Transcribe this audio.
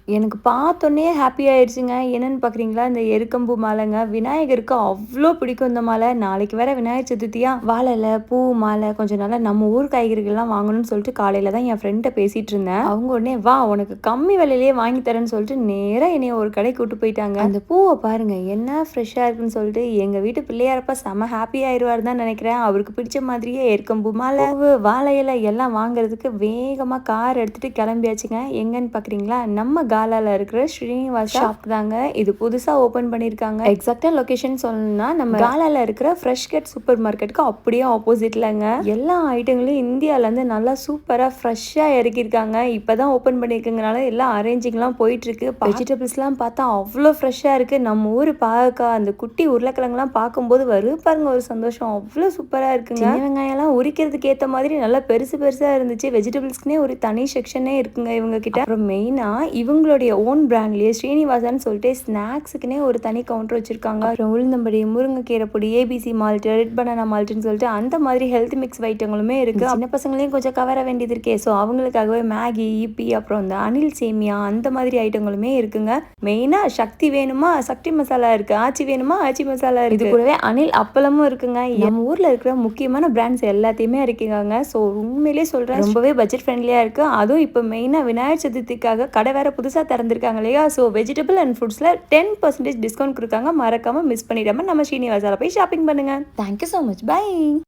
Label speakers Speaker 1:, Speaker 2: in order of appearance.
Speaker 1: எனக்கு பார்த்தோன்னே ஹாப்பி ஆயிடுச்சுங்க. என்னன்னு பார்க்குறீங்களா, இந்த எருக்கம்பூ மாலைங்க. விநாயகருக்கு அவ்ளோ பிடிக்கும் இந்த மாலை. நாளைக்கு வேற விநாயகர் சதுர்த்தியா, வாழை இல, பூ, மாலை கொஞ்சம் நல்லா நம்ம ஊர் காய்கறிகள்லாம் வாங்கணும்னு சொல்லிட்டு காலையில தான் என் ஃப்ரெண்ட்ட பேசிட்டு இருந்தேன். அவங்க உடனே, "வா உனக்கு கம்மி விலையிலேயே வாங்கி தரேன்னு" சொல்லிட்டு நேரா என்னைய ஒரு கடைக்கு கூட்டு போயிட்டாங்க. அந்த பூவ பாருங்க, என்ன ஃப்ரெஷ்ஷா இருக்குன்னு சொல்லிட்டு எங்க வீட்டு பிள்ளையாரப்பா செம ஹாப்பி ஆயிருவாரு தான் நினைக்கிறேன். அவருக்கு பிடிச்ச மாதிரியே எருக்கம்பூ மாலை, பூவு, வாழை இல எல்லாம் வாங்குறதுக்கு வேகமா கார் எடுத்துட்டு கிளம்பியாச்சுங்க. எங்கன்னு பார்க்குறீங்களா, நம்ம காலால இருக்கிற ஸ்ரீனிவாசா ஷாப் தாங்க. இது புதுசா ஓபன் பண்ணியிருக்காங்க. எக்ஸாக்ட்டா லொகேஷன் சொல்லணும்னா நம்ம காலால இருக்கிற ஃப்ரெஷ் கட் சூப்பர் மார்க்கெட்டுக்கு அப்படியே ஆப்போசிட்லங்க. எல்லா ஐட்டங்களையும் இந்தியால இருந்து நல்லா சூப்பரா ஃப்ரெஷ்ஷா இறக்கியிருக்காங்க. இப்பதான் ஓபன் பண்ணியிருக்கங்கனால எல்லா அரேஞ்சிங்லாம் போயிட்டு இருக்கு. வெஜிடபிள்ஸ்லாம் பார்த்தா அவ்வளோ ஃப்ரெஷ்ஷா இருக்கு. நம்ம ஊர் பாகக்காய், அந்த குட்டி உருளைக்கிழங்குலாம் பார்க்கும்போது வரும் பாருங்க ஒரு சந்தோஷம். அவ்வளோ சூப்பரா இருக்குங்க. சின்ன வெங்காயம்லாம் உரிக்கிறதுக்கு ஏற்ற மாதிரி நல்லா பெருசு பெருசா இருந்துச்சு. வெஜிடபிள்ஸ்க்குனே ஒரு தனி செக்ஷனே இருக்குங்க இவங்க கிட்ட. அப்புறம் மெயினா இவங்களுடைய ஓன் பிராண்ட்லயே ஸ்ரீனிவாசான்னு சொல்லிட்டு ஸ்நாக்ஸுக்குனே ஒரு தனி கவுண்டர் வச்சிருக்காங்க. அப்புறம் உளுந்தம்படி, முருங்கைக்கீரை பொடி, ஏபிசி மால்ட், ரெட் பனானா மால்ட்னு சொல்லிட்டு அந்த மாதிரி ஹெல்த் மிக்ஸ் ஐட்டங்களுமே இருக்கு. சின்ன பசங்களையும் கொஞ்சம் கவர வேண்டியது இருக்கே, ஸோ அவங்களுக்காகவே மேகி, ஈப்பி, அப்புறம் இந்த அனில் சேமியா அந்த மாதிரி ஐட்டங்களுமே இருக்குங்க. மெயினா சக்தி வேணுமா சக்தி மசாலா இருக்கு, ஆச்சி வேணுமா ஆச்சி மசாலா இருக்கு, இது கூடவே அனில் அப்பளமும் இருக்குங்க. நம்ம ஊர்ல இருக்கிற முக்கியமான பிராண்ட்ஸ் எல்லாத்தையுமே இருக்காங்க. ஸோ உண்மையிலேயே சொல்றேன், ரொம்பவே பட்ஜெட் ஃப்ரெண்ட்லியா இருக்கு. அதுவும் இப்போ மெயினா விநாயகர் சதுர்த்திக்காக கடை வேற புதுசா திறந்திருக்காங்க இல்லையா, ஸோ வெஜிடபிள் அண்ட் ஃப்ரூட்ஸ்ல 10% டிஸ்கவுண்ட் கொடுக்காங்க. மறக்காம மிஸ் பண்ணிடாம நம்ம ஸ்ரீனிவாசால போய் ஷாப்பிங் பண்ணுங்க. Thank you so much. பை.